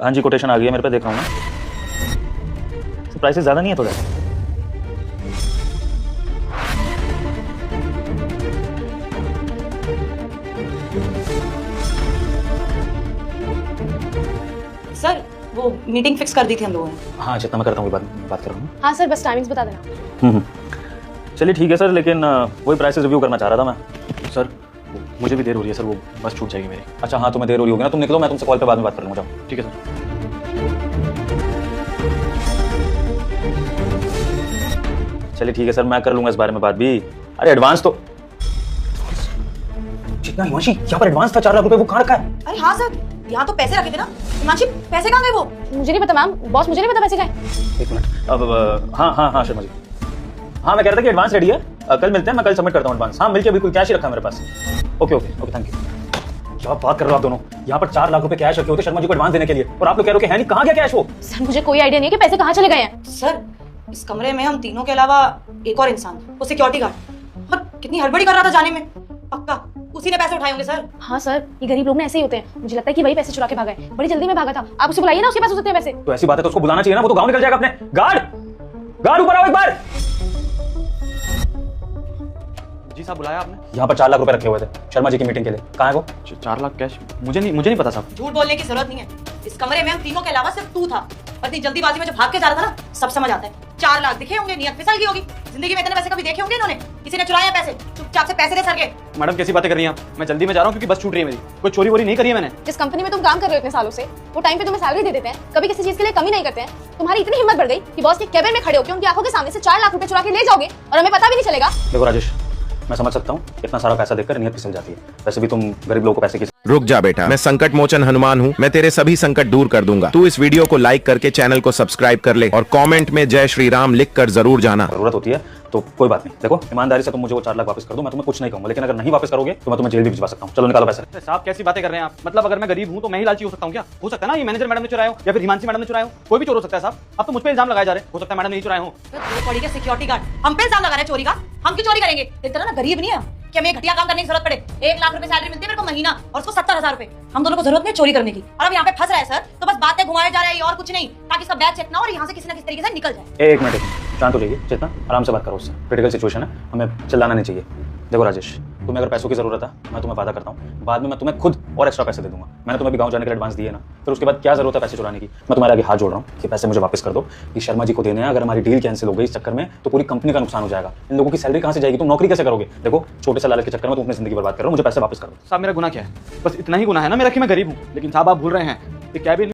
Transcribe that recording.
हाँ जी, कोटेशन आ गई है मेरे पे, देख रहा हूँ मैं। प्राइसेस ज़्यादा नहीं है थोड़ा? सर वो मीटिंग फिक्स कर दी थी हम लोगों ने। हाँ जितना मैं करता हूँ बात कर रहा हूँ। हाँ सर, बस टाइमिंग्स बता देना। चलिए ठीक है सर, लेकिन वही प्राइसेस रिव्यू करना चाह रहा था मैं। सर मुझे भी देर हो रही है सर, वो बस छूट जाएगी मेरी। अच्छा हाँ, तुम्हें देर हो रही होगी ना, तुम निकलो, मैं तुमसे कॉल पे बाद में बात कर लूँगा। जाओ। ठीक है सर। चलिए ठीक है सर, मैं कर लूँगा इस बारे में बात भी। अरे एडवांस तो जितना हिमांशी यहाँ पर एडवांस था 4 लाख रुपए, वो कहाँ रखा है? अरे हाँ सर, यहाँ तो पैसे रखे थे ना। हिमांशी पैसे कहाँ गए वो? मुझे नहीं पता मैम, बॉस मुझे नहीं पता पैसे गए। एक मिनट, अब हाँ शर्मा जी, हाँ मैं कह रहा था कि एडवांस रेडी है, कल मिलते हैं, मैं कल सबमिट करता हूँ एडवांस। हाँ मिलके बिल्कुल, कैश ही रखा है मेरे पास। Okay thank you. क्या बात कर रहे हो आप दोनों, यहाँ पर 4 लाख रुपए कैश रखे होते शर्मा जी को एडवांस देने के लिए, और आप लोग कह रहे हो कि है नहीं, कहाँ गया कैश वो? सर मुझे कोई आइडिया नहीं है कि पैसे कहाँ चले गए हैं। सर इस कमरे में हम तीनों के अलावा एक और इंसान, वो सिक्योरिटी गार्ड, और कितनी हड़बड़ी कर रहा था जाने में। पक्का उसी ने पैसे उठाए होंगे सर। हाँ सर, ये गरीब लोग ना ऐसे ही होते हैं, मुझे लगता है कि वही पैसे चुरा के भागा है। बड़ी जल्दी में भागा था, आप उसे बुलाइए ना, उसके पास हो सकते हैं पैसे। तो ऐसी बात है तो उसको बुलाना चाहिए ना, वो तो गाँव निकल जाएगा अपने। गार्ड ऊपर आओ एक बार। जी साहब, बुलाया आपने? यहाँ पर 4 लाख रुपए रखे हुए थे शर्मा जी की मीटिंग के लिए, कहाँ है वो? 4 लाख कैश? मुझे नहीं पता साहब। झूठ बोलने की जरूरत नहीं है, इस कमरे में हम तीनों के अलावा सिर्फ तू था, और इतनी जल्दीबाजी में जो भाग के जा रहा था ना, सब समझ आता है। 4 लाख दिखे होंगे, नियत फिसल गई होगी। जिंदगी में इतने पैसे कभी देखे होंगे इन्होंने? किसी ने चुराया पैसे? चुपचाप से पैसे दे सर के। मैडम कैसी बातें कर रही हैं आप? मैं जल्दी में जा रहा हूँ क्योंकि बस छूट रही है मेरी। कोई चोरी वोरी नहीं करी है मैंने। जिस कंपनी में तुम काम कर रहे हो इतने सालों से, वो टाइम पे तुम्हें सैलरी दे देते हैं, कभी किसी चीज के लिए कमी नहीं करते हैं। तुम्हारी इतनी हिम्मत बढ़ गई कि बॉस के कैबिन में खड़े होकर उनकी आंखों के सामने से 4 लाख रुपए चुरा के ले जाओगे और हमें पता भी नहीं चलेगा। देखो राजेश, मैं समझ सकता हूँ इतना सारा पैसा देखकर नियत फिसल जाती है, वैसे भी तुम गरीब लोगों को पैसे की। रुक जा बेटा, मैं संकट मोचन हनुमान हूँ, मैं तेरे सभी संकट दूर कर दूंगा। तू इस वीडियो को लाइक करके चैनल को सब्सक्राइब कर ले और कमेंट में जय श्री राम लिख कर जरूर जाना। जरूरत होती है तो कोई बात नहीं। देखो ईमानदारी से तुम मुझे वो 4 लाख वापस कर दो, मैं तुम्हें कुछ नहीं कहूँगा, लेकिन अगर नहीं वापस करोगे तो मैं तुम्हें जेल भी भिजवा सकता हूँ। चलो निकालो पैसे। साहब कैसी बातें कर रहे हैं आप? मतलब अगर मैं गरीब हूँ तो मैं ही लालची हो सकता हूँ क्या? हो सकता है ना ये मैनेजर मैडम ने चुराया हो, या फिर हिमांशी मैडम ने चुराया हो, कोई भी चोर हो सकता है साहब। अब तो मुझ पे इल्जाम लगाए जा रहे हैं, हो सकता है मैडम नहीं चुराए हो। सिक्योरिटी गार्ड हम पे इल्जाम लगा रहे हैं चोरी का। हम क्यों चोरी करेंगे? एक तरह ना गरीब नहीं है कि हमें घटिया काम करने की जरूरत पड़े। 1 लाख रुपए सैलरी मिलती है मेरे को महीना, और उसको 70,000 रुपए। हम दोनों को जरूरत नहीं चोरी करने की, और अब यहाँ पे फंस रहा है सर, तो बस बातें घुमाए जा रहे हैं और कुछ नहीं, ताकि इसका बैग चेक ना हो और यहाँ से किसी ना किसी तरीके से निकल जाए। एक मिनट शांत हो जाइए, चेतना आराम से बात करो उससे, क्रिटिकल सिचुएशन है, हमें चिल्लाना नहीं चाहिए। देखो राजेश, तुम्हें अगर पैसों की जरूरत है, मैं तुम्हें वादा करता हूँ बाद में मैं तुम्हें खुद और एक्स्ट्रा पैसे दे दूंगा। मैंने तुम्हें भी गांव जाने के लिए एडवांस दिए ना, फिर उसके बाद क्या जरूरत है पैसे चुराने की? मैं तुम्हारे आगे हाथ जोड़ रहा हूँ कि पैसे मुझे वापस कर दो। ये शर्मा जी को देने हैं, अगर हमारी डील कैंसिल हो गई इस चक्कर में तो पूरी कंपनी का नुकसान हो जाएगा। इन लोगों की सैलरी कहाँ से जाएगी? तुम नौकरी कैसे करोगे? देखो छोटे से लालच के चक्कर में तुम अपनी जिंदगी बर्बाद कर रहे हो, मुझे पैसे वापस कर दो। साहब मेरा गुनाह क्या है? बस इतना ही गुनाह है ना मेरा कि मैं गरीब हूँ, लेकिन साहब आप भूल रहे हैं कि कैबिन